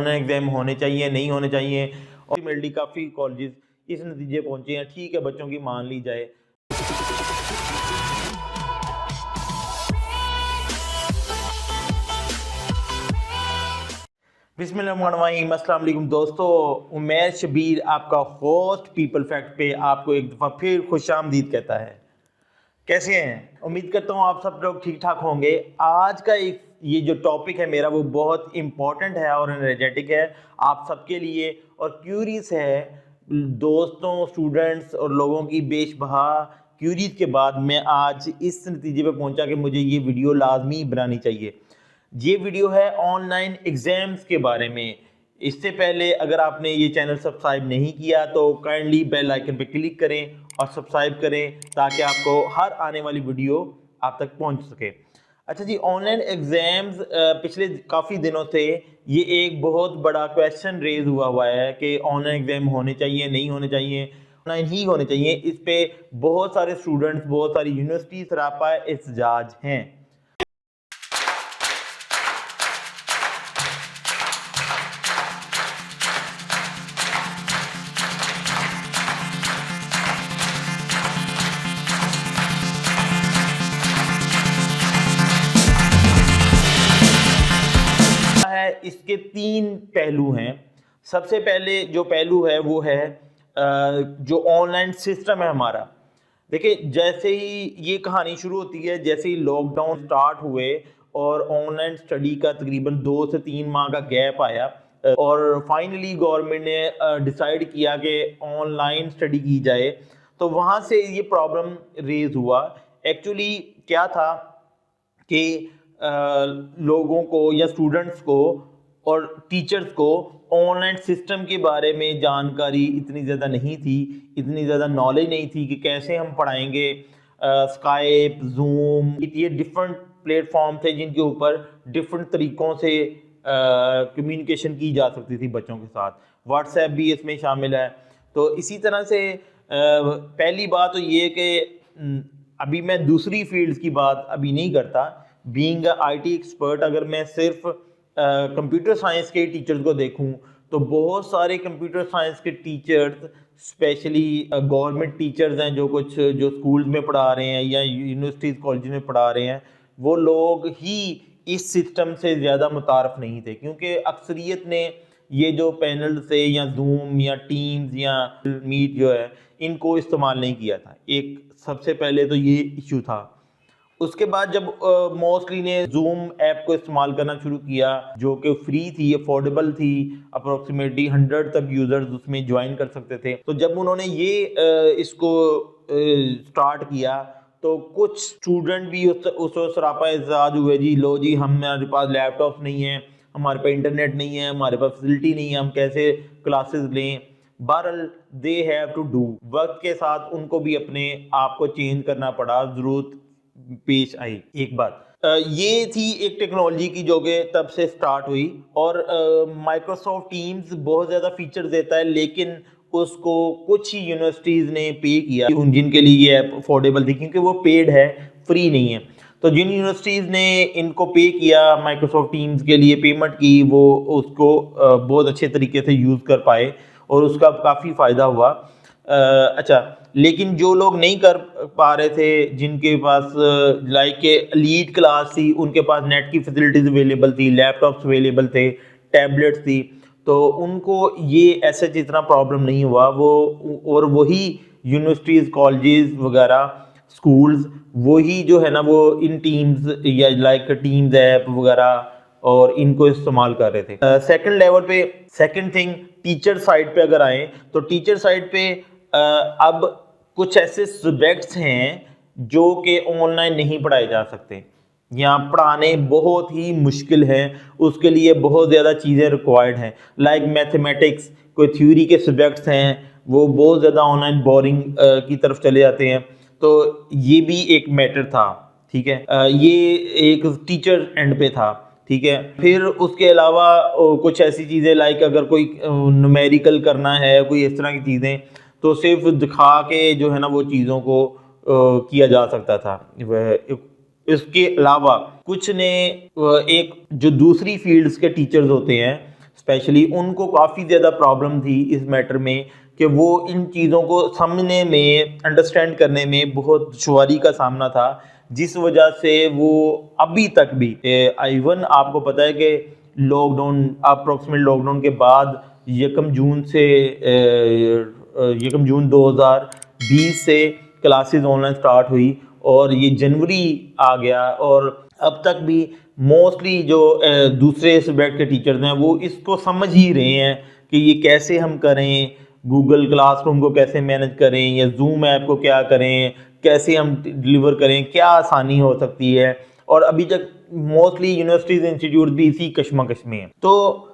Online exam होने चाहिए नहीं होने चाहिए। और अल्टीमेटली काफ़ी कॉलेजेस इस नतीजे पहुंचे हैं, ठीक है बच्चों की मान ली जाए। बिस्मिल्लाहिर्रहमानिर्रहीम, अस्सलाम वालेकुम दोस्तों, उमैर शबीर आपका होस्ट पीपल फैक्ट पे आपको एक दफ़ा फिर खुशामदीद कहता है। कैसे हैं? उम्मीद करता हूँ आप सब लोग ठीक ठाक होंगे। आज का एक ये जो टॉपिक है मेरा वो बहुत इम्पॉर्टेंट है और एनर्जेटिक है आप सबके लिए और क्यूरीज है दोस्तों, स्टूडेंट्स और लोगों की बेशबहा क्यूरीज के बाद मैं आज इस नतीजे पे पहुंचा कि मुझे ये वीडियो लाजमी बनानी चाहिए। ये वीडियो है ऑनलाइन एग्जाम्स के बारे में। इससे पहले अगर आपने ये चैनल सब्सक्राइब नहीं किया तो काइंडली बेल आइकन पे क्लिक करें और सब्सक्राइब करें ताकि आपको हर आने वाली वीडियो आप तक पहुंच सके। अच्छा जी, ऑनलाइन एग्जाम्स पिछले काफ़ी दिनों से ये एक बहुत बड़ा क्वेश्चन रेज हुआ है कि ऑनलाइन एग्जाम होने चाहिए नहीं होने चाहिए, ऑनलाइन ही होने चाहिए। इस पे बहुत सारे स्टूडेंट्स, बहुत सारी यूनिवर्सिटी सरापा एहतजाज हैं। इसके तीन पहलू हैं। सबसे पहले जो पहलू है वो है जो ऑनलाइन सिस्टम है हमारा। देखिए, जैसे ही ये कहानी शुरू होती है, जैसे ही लॉकडाउन स्टार्ट हुए और ऑनलाइन स्टडी का तकरीबन 2 से 3 माह का गैप आया और फाइनली गवर्नमेंट ने डिसाइड किया कि ऑनलाइन स्टडी की जाए, तो वहाँ से ये प्रॉब्लम रेज हुआ। एक्चुअली क्या था कि लोगों को या स्टूडेंट्स को और टीचर्स को ऑनलाइन सिस्टम के बारे में जानकारी इतनी ज़्यादा नहीं थी, इतनी ज़्यादा नॉलेज नहीं थी कि कैसे हम पढ़ाएंगे। स्काइप, जूम, ये डिफरेंट प्लेटफॉर्म थे जिनके ऊपर डिफरेंट तरीक़ों से कम्युनिकेशन की जा सकती थी बच्चों के साथ। व्हाट्सएप भी इसमें शामिल है। तो इसी तरह से पहली बात तो ये कि अभी मैं दूसरी फील्ड्स की बात अभी नहीं करता। बीइंग IT एक्सपर्ट, अगर मैं सिर्फ कंप्यूटर साइंस के टीचर्स को देखूं तो बहुत सारे कंप्यूटर साइंस के टीचर्स, स्पेशली गवर्नमेंट टीचर्स हैं जो स्कूल में पढ़ा रहे हैं या यूनिवर्सिटीज़ कॉलेज में पढ़ा रहे हैं, वो लोग ही इस सिस्टम से ज़्यादा मुतारफ़ नहीं थे, क्योंकि अक्सरियत ने ये जो पैनल से या जूम या टीम्स या मीट जो है इनको इस्तेमाल नहीं किया था। एक सबसे पहले तो ये इशू था। उसके बाद जब मोस्टली ने जूम ऐप को इस्तेमाल करना शुरू किया, जो कि फ्री थी, अफोर्डेबल थी, अप्रोक्सीमेटली 100 तक यूजर्स उसमें ज्वाइन कर सकते थे। तो जब उन्होंने ये इसको स्टार्ट किया तो कुछ स्टूडेंट भी उस सरापा एहतजाज हुए, जी लो जी हमारे पास लैपटॉप नहीं है, हमारे पास इंटरनेट नहीं है, हमारे पास फैसिलिटी नहीं है, हम कैसे क्लासेस लें। बहरहाल दे हैव टू डू, वक्त के साथ उनको भी अपने आप को चेंज करना पड़ा, ज़रूरत पेश आई। एक बात ये थी एक टेक्नोलॉजी की जो कि तब से स्टार्ट हुई। और माइक्रोसॉफ्ट टीम्स बहुत ज़्यादा फीचर देता है, लेकिन उसको कुछ ही यूनिवर्सिटीज़ ने पे किया जिनके लिए ये ऐप अफोर्डेबल थी, क्योंकि वो पेड है, फ्री नहीं है। तो जिन यूनिवर्सिटीज़ ने इनको पे किया, माइक्रोसॉफ्ट टीम्स के लिए पेमेंट की, वो उसको बहुत अच्छे तरीके से यूज़ कर पाए और उसका काफ़ी फ़ायदा हुआ। अच्छा, लेकिन जो लोग नहीं कर पा रहे थे, जिनके पास लाइक के एलीट क्लास थी, उनके पास नेट की फैसिलिटीज़ अवेलेबल थी, लैपटॉप्स अवेलेबल थे, टैबलेट्स थी, तो उनको ये ऐसे जितना प्रॉब्लम नहीं हुआ। और वही यूनिवर्सिटीज़, कॉलेजेस वगैरह, स्कूल्स, वही जो है ना वो इन टीम्स या लाइक टीम्स ऐप वगैरह और इनको इस्तेमाल कर रहे थे। सेकंड लेवल पे, सेकंड थिंग, टीचर साइड पे अगर आए तो टीचर साइड पे अब कुछ ऐसे सब्जेक्ट्स हैं जो कि ऑनलाइन नहीं पढ़ाए जा सकते या पढ़ाने बहुत ही मुश्किल है, उसके लिए बहुत ज़्यादा चीज़ें रिक्वायर्ड हैं। लाइक मैथमेटिक्स, कोई थ्योरी के सब्जेक्ट्स हैं, वो बहुत ज़्यादा ऑनलाइन बोरिंग की तरफ चले जाते हैं। तो ये भी एक मैटर था, ठीक है। ये एक टीचर एंड पे था, ठीक है। फिर उसके अलावा कुछ ऐसी चीज़ें लाइक अगर कोई न्यूमेरिकल करना है, कोई इस तरह की चीज़ें, तो सिर्फ दिखा के जो है ना वो चीज़ों को किया जा सकता था। इसके अलावा कुछ ने एक जो दूसरी फील्ड्स के टीचर्स होते हैं, स्पेशली उनको काफ़ी ज़्यादा प्रॉब्लम थी इस मैटर में कि वो इन चीज़ों को समझने में, अंडरस्टैंड करने में बहुत दुश्वारी का सामना था, जिस वजह से वो अभी तक भी इवन आपको पता है कि लॉकडाउन, अप्रोक्सीमेट लॉकडाउन के बाद 1 जून से 1 जून 2020 से क्लासेस ऑनलाइन स्टार्ट हुई और ये जनवरी आ गया और अब तक भी मोस्टली जो दूसरे सब्जेक्ट के टीचर्स हैं वो इसको समझ ही रहे हैं कि ये कैसे हम करें, गूगल क्लासरूम को कैसे मैनेज करें या जूम ऐप को क्या करें, कैसे हम डिलीवर करें, क्या आसानी हो सकती है। और अभी तक मोस्टली यूनिवर्सिटीज इंस्टीट्यूट भी इसी कश्मकश में है। तो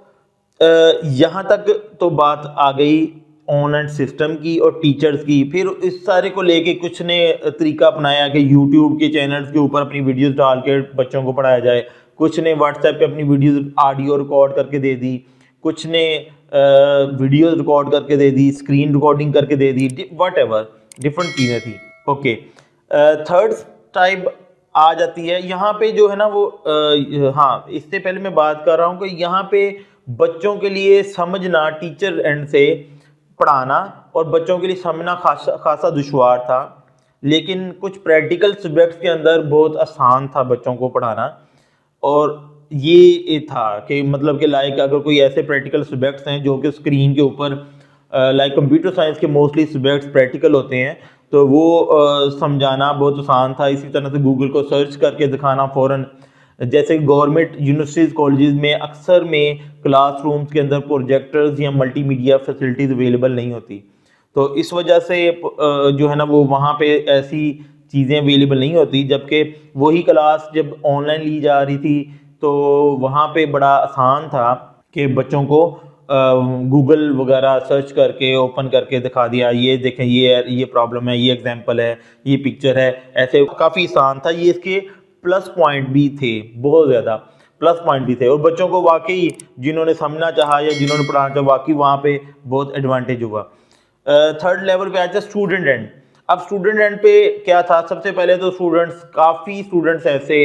यहाँ तक तो बात आ गई ऑनलाइन सिस्टम की और टीचर्स की। फिर इस सारे को लेके कुछ ने तरीका अपनाया कि यूट्यूब के चैनल्स के ऊपर अपनी वीडियोस डाल के बच्चों को पढ़ाया जाए, कुछ ने व्हाट्सएप पे अपनी वीडियोस ऑडियो रिकॉर्ड करके दे दी, कुछ ने वीडियोस रिकॉर्ड करके दे दी, स्क्रीन रिकॉर्डिंग करके दे दी, व्हाटएवर डिफरेंट चीज़ें थी। ओके, थर्ड टाइप आ जाती है यहाँ पे जो है ना वो हाँ, इससे पहले मैं बात कर रहा हूँ कि यहाँ पे बच्चों के लिए समझना, टीचर एंड से पढ़ाना और बच्चों के लिए समझना खासा दुश्वार था, लेकिन कुछ प्रैक्टिकल सब्जेक्ट्स के अंदर बहुत आसान था बच्चों को पढ़ाना। और ये था कि मतलब कि लाइक अगर कोई ऐसे प्रैक्टिकल सब्जेक्ट्स हैं जो कि स्क्रीन के ऊपर लाइक कंप्यूटर साइंस के मोस्टली सब्जेक्ट्स प्रैक्टिकल होते हैं, तो वो समझाना बहुत आसान था। इसी तरह से गूगल को सर्च करके दिखाना फ़ौरन, जैसे गवर्नमेंट यूनिवर्सिटीज़ कॉलेजेस में अक्सर में क्लासरूम्स के अंदर प्रोजेक्टर्स या मल्टीमीडिया फैसिलिटीज़ अवेलेबल नहीं होती, तो इस वजह से जो है ना वो वहाँ पे ऐसी चीज़ें अवेलेबल नहीं होती। जबकि वही क्लास जब ऑनलाइन ली जा रही थी तो वहाँ पे बड़ा आसान था कि बच्चों को गूगल वगैरह सर्च करके ओपन करके दिखा दिया, ये देखें ये प्रॉब्लम है, ये एग्जांपल है, ये पिक्चर है, ऐसे काफ़ी आसान था। ये इसके प्लस पॉइंट भी थे, बहुत ज़्यादा प्लस पॉइंट भी थे और बच्चों को वाकई जिन्होंने समझना चाहा या जिन्होंने पढ़ाना चाहा वाकई वहाँ पे बहुत एडवांटेज हुआ। थर्ड लेवल पे आया था स्टूडेंट एंड। अब स्टूडेंट एंड पे क्या था, सबसे पहले तो काफ़ी स्टूडेंट्स ऐसे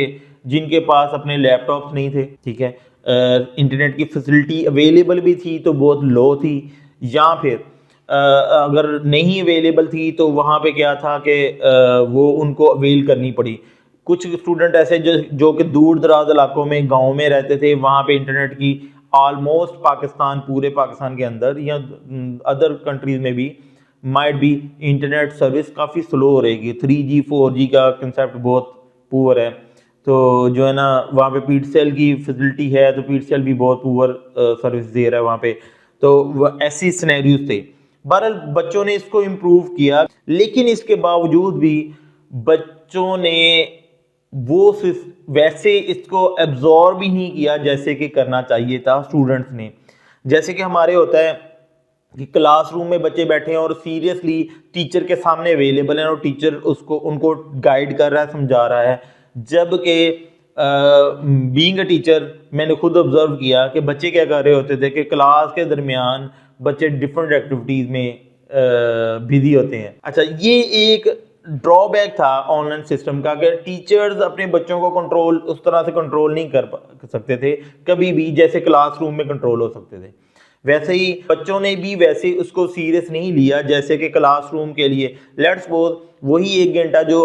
जिनके पास अपने लैपटॉप्स नहीं थे, ठीक है, इंटरनेट की फैसिलिटी अवेलेबल भी थी तो बहुत लो थी, या फिर अगर नहीं अवेलेबल थी तो वहाँ पे क्या था कि वो उनको अवेल करनी पड़ी। कुछ स्टूडेंट ऐसे जो कि दूर दराज इलाकों में, गाँव में रहते थे, वहाँ पे इंटरनेट की ऑलमोस्ट पूरे पाकिस्तान के अंदर या अदर कंट्रीज में भी माइट भी इंटरनेट सर्विस काफ़ी स्लो हो रहेगी। 3G 4G का कंसेप्ट बहुत पुअर है, तो जो है ना वहाँ पे पीटीसीएल की फैसिलिटी है तो पीटीसीएल भी बहुत पुअर सर्विस दे रहा है वहाँ पे। तो ऐसी सिनेरियोज थे। बहरहाल बच्चों ने इसको इम्प्रूव किया, लेकिन इसके बावजूद भी बच्चों ने वो सिर्फ वैसे इसको एब्जॉर्ब ही नहीं किया जैसे कि करना चाहिए था स्टूडेंट्स ने। जैसे कि हमारे होता है कि क्लासरूम में बच्चे बैठे हैं और सीरियसली टीचर के सामने अवेलेबल हैं और टीचर उनको गाइड कर रहा है, समझा रहा है, जबकि बीइंग अ टीचर मैंने खुद ऑब्जर्व किया कि बच्चे क्या कर रहे होते थे कि क्लास के दरमियान बच्चे डिफरेंट एक्टिविटीज़ में बिजी होते हैं। अच्छा, ये एक ड्रॉबैक था ऑनलाइन सिस्टम का कि टीचर्स अपने बच्चों को कंट्रोल उस तरह से कंट्रोल नहीं कर सकते थे कभी भी जैसे क्लासरूम में कंट्रोल हो सकते थे। वैसे ही बच्चों ने भी वैसे उसको सीरियस नहीं लिया जैसे कि क्लासरूम के लिए लेट्स सपोज वही 1 घंटा जो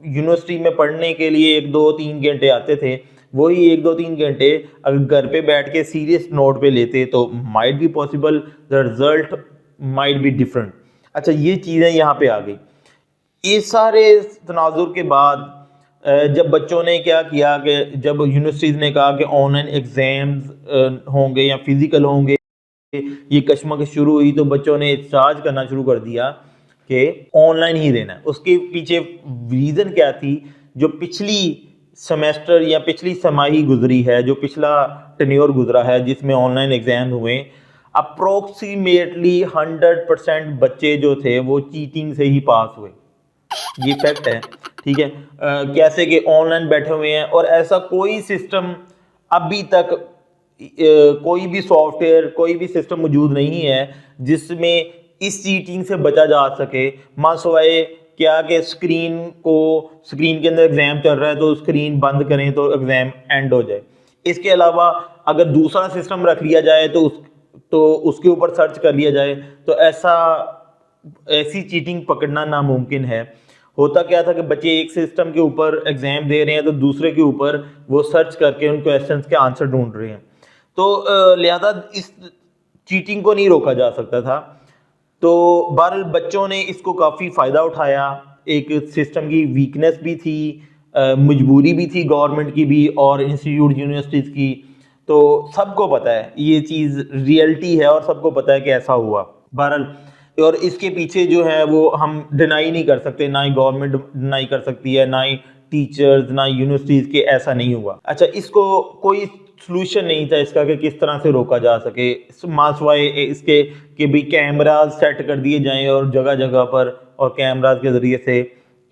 यूनिवर्सिटी में पढ़ने के लिए 1 2 3 घंटे आते थे, वही 1 2 3 घंटे अगर घर पे बैठ के सीरियस नोट पे लेते तो might be possible the result might be different. अच्छा, ये चीज़ें यहाँ पे आ गई। इस सारे तनाजुर के बाद जब बच्चों ने क्या किया कि जब यूनिवर्सिटीज़ ने कहा कि ऑनलाइन एग्जाम्स होंगे या फिजिकल होंगे, ये कशमकश शुरू हुई, तो बच्चों ने चार्ज करना शुरू कर दिया कि ऑनलाइन ही देना है। उसके पीछे रीज़न क्या थी, जो पिछली सेमेस्टर या पिछली समाही गुजरी है, जो पिछला टेन्योर गुजरा है जिसमें ऑनलाइन एग्जाम हुए, अप्रोक्सीमेटली 100% बच्चे जो थे वो चीटिंग से ही पास हुए। ये फैक्ट है, ठीक है। कैसे कि ऑनलाइन बैठे हुए हैं और ऐसा कोई सिस्टम अभी तक कोई भी सॉफ्टवेयर कोई भी सिस्टम मौजूद नहीं है जिसमें इस चीटिंग से बचा जा सके। मासवाए क्या कि स्क्रीन के अंदर एग्जाम चल रहा है तो स्क्रीन बंद करें तो एग्जाम एंड हो जाए। इसके अलावा अगर दूसरा सिस्टम रख लिया जाए तो उसके ऊपर सर्च कर लिया जाए, तो ऐसी चीटिंग पकड़ना नामुमकिन है। होता क्या था कि बच्चे एक सिस्टम के ऊपर एग्जाम दे रहे हैं तो दूसरे के ऊपर वो सर्च करके उन क्वेश्चंस के आंसर ढूंढ रहे हैं। तो लिहाजा इस चीटिंग को नहीं रोका जा सकता था। तो बहरहाल बच्चों ने इसको काफ़ी फ़ायदा उठाया। एक सिस्टम की वीकनेस भी थी, मजबूरी भी थी गवर्नमेंट की भी और इंस्टीट्यूट यूनिवर्सिटीज़ की। तो सबको पता है ये चीज़ रियलिटी है और सबको पता है कि ऐसा हुआ। बहरहाल और इसके पीछे जो है वो हम डिनाई नहीं कर सकते, ना ही गवर्नमेंट डिनाई कर सकती है, ना ही टीचर्स, ना यूनिवर्सिटीज़ के ऐसा नहीं हुआ। अच्छा, इसको कोई सलूशन नहीं था इसका कि किस तरह से रोका जा सके, मासवाए इसके कि भी कैमराज सेट कर दिए जाएं और जगह जगह पर और कैमराज के ज़रिए से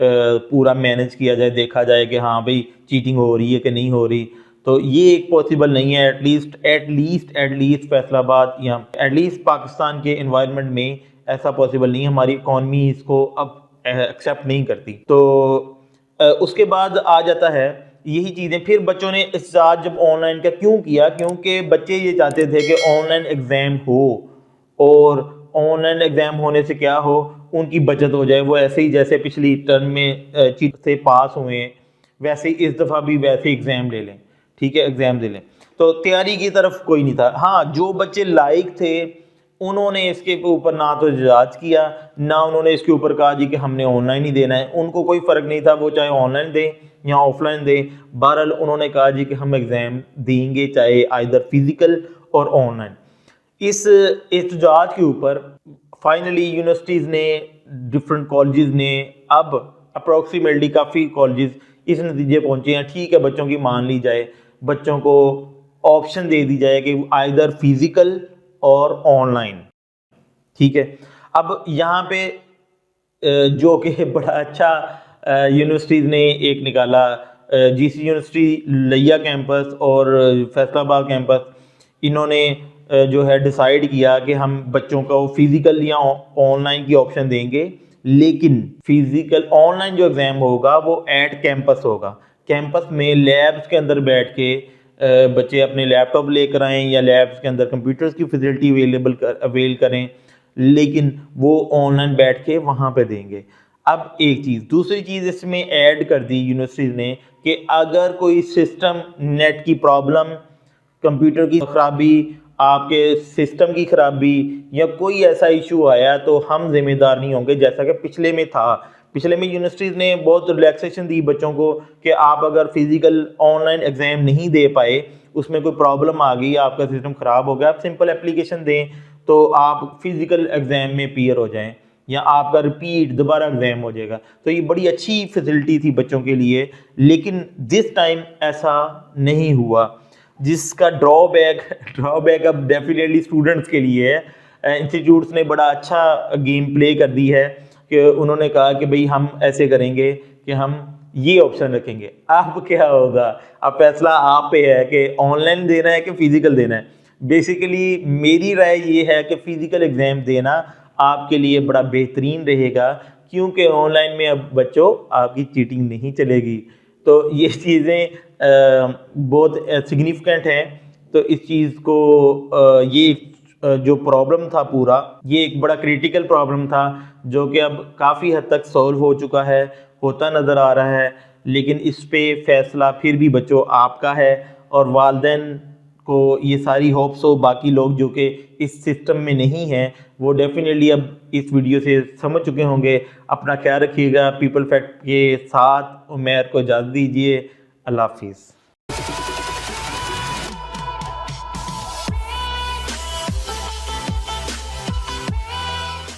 पूरा मैनेज किया जाए, देखा जाए कि हाँ भाई चीटिंग हो रही है कि नहीं हो रही। तो ये एक पॉसिबल नहीं है। एटलीस्ट फैसलाबाद या एटलीस्ट पाकिस्तान के एनवायरनमेंट में ऐसा पॉसिबल नहीं है। हमारी इकॉनमी इसको अब एक्सेप्ट नहीं करती। तो उसके बाद आ जाता है यही चीज़ें। फिर बच्चों ने एहतजाज जब ऑनलाइन का क्यों किया, क्योंकि बच्चे ये चाहते थे कि ऑनलाइन एग्ज़ाम हो और ऑनलाइन एग्ज़ाम होने से क्या हो, उनकी बचत हो जाए। वो ऐसे ही जैसे पिछली टर्म में चीट से पास हुए वैसे ही इस दफ़ा भी वैसे एग्ज़ाम ले लें, ठीक है, एग्ज़ाम दे लें। तो तैयारी की तरफ कोई नहीं था। हाँ, जो बच्चे लायक थे उन्होंने इसके ऊपर ना तो एहतजाज किया, ना उन्होंने इसके ऊपर कहा जी कि हमने ऑनलाइन ही देना है। उनको कोई फ़र्क नहीं था, वो चाहे ऑनलाइन दें या ऑफलाइन दें। बहरहाल उन्होंने कहा जी कि हम एग्ज़ाम देंगे, चाहे आइदर फिज़िकल और ऑनलाइन। इस एहतजाज के ऊपर फाइनली यूनिवर्सिटीज़ ने, डिफरेंट कॉलेजेस ने, अब अप्रॉक्सीमेटली काफ़ी कॉलेजेस इस नतीजे पहुँचे हैं, ठीक है बच्चों की मान ली जाए, बच्चों को ऑप्शन दे दी जाए कि आइदर फिज़िकल और ऑनलाइन, ठीक है। अब यहाँ पे जो कि बड़ा अच्छा यूनिवर्सिटीज़ ने एक निकाला, जीसी यूनिवर्सिटी लिया कैंपस और फैसलाबाद कैंपस, इन्होंने जो है डिसाइड किया कि हम बच्चों को फिज़िकल या ऑनलाइन की ऑप्शन देंगे, लेकिन फिज़िकल ऑनलाइन जो एग्ज़ाम होगा वो एट कैंपस होगा। कैंपस में लैब्स के अंदर बैठ के बच्चे अपने लैपटॉप लेकर आएँ या लैब्स के अंदर कंप्यूटर्स की फैसिलिटी अवेल करें, लेकिन वो ऑनलाइन बैठ के वहाँ पे देंगे। अब एक चीज़, दूसरी चीज़ इसमें ऐड कर दी यूनिवर्सिटीज़ ने कि अगर कोई सिस्टम नेट की प्रॉब्लम, कंप्यूटर की ख़राबी, आपके सिस्टम की ख़राबी या कोई ऐसा इशू आया तो हम जिम्मेदार नहीं होंगे, जैसा कि पिछले में था। पिछले में यूनिवर्सिटीज़ ने बहुत रिलैक्सेशन दी बच्चों को कि आप अगर फिज़िकल ऑनलाइन एग्ज़ाम नहीं दे पाए, उसमें कोई प्रॉब्लम आ गई, आपका सिस्टम ख़राब हो गया, आप सिंपल एप्लीकेशन दें तो आप फिज़िकल एग्ज़ाम में अपीयर हो जाएं या आपका रिपीट दोबारा एग्ज़ाम हो जाएगा। तो ये बड़ी अच्छी फैसिलिटी थी बच्चों के लिए, लेकिन दिस टाइम ऐसा नहीं हुआ, जिसका ड्रॉबैक अब डेफिनेटली स्टूडेंट्स के लिए है। इंस्टीट्यूट्स ने बड़ा अच्छा गेम प्ले कर दी है कि उन्होंने कहा कि भाई हम ऐसे करेंगे कि हम ये ऑप्शन रखेंगे। अब क्या होगा, अब फैसला आप पे है कि ऑनलाइन देना है कि फिज़िकल देना है। बेसिकली मेरी राय ये है कि फ़िज़िकल एग्ज़ाम देना आपके लिए बड़ा बेहतरीन रहेगा, क्योंकि ऑनलाइन में अब बच्चों आपकी चीटिंग नहीं चलेगी। तो ये चीज़ें बहुत सिग्निफिकेंट हैं। तो इस चीज़ को ये जो प्रॉब्लम था पूरा, ये एक बड़ा क्रिटिकल प्रॉब्लम था जो कि अब काफ़ी हद तक सॉल्व हो चुका है, होता नज़र आ रहा है। लेकिन इस पे फैसला फिर भी बच्चों आपका है और वालिदैन को ये सारी होप्स हो। बाकी लोग जो कि इस सिस्टम में नहीं हैं वो डेफिनेटली अब इस वीडियो से समझ चुके होंगे। अपना ख्याल रखिएगा। पीपल फैक्ट के साथ उमैर को इजाज़त दीजिए। अल्लाह हाफिज़।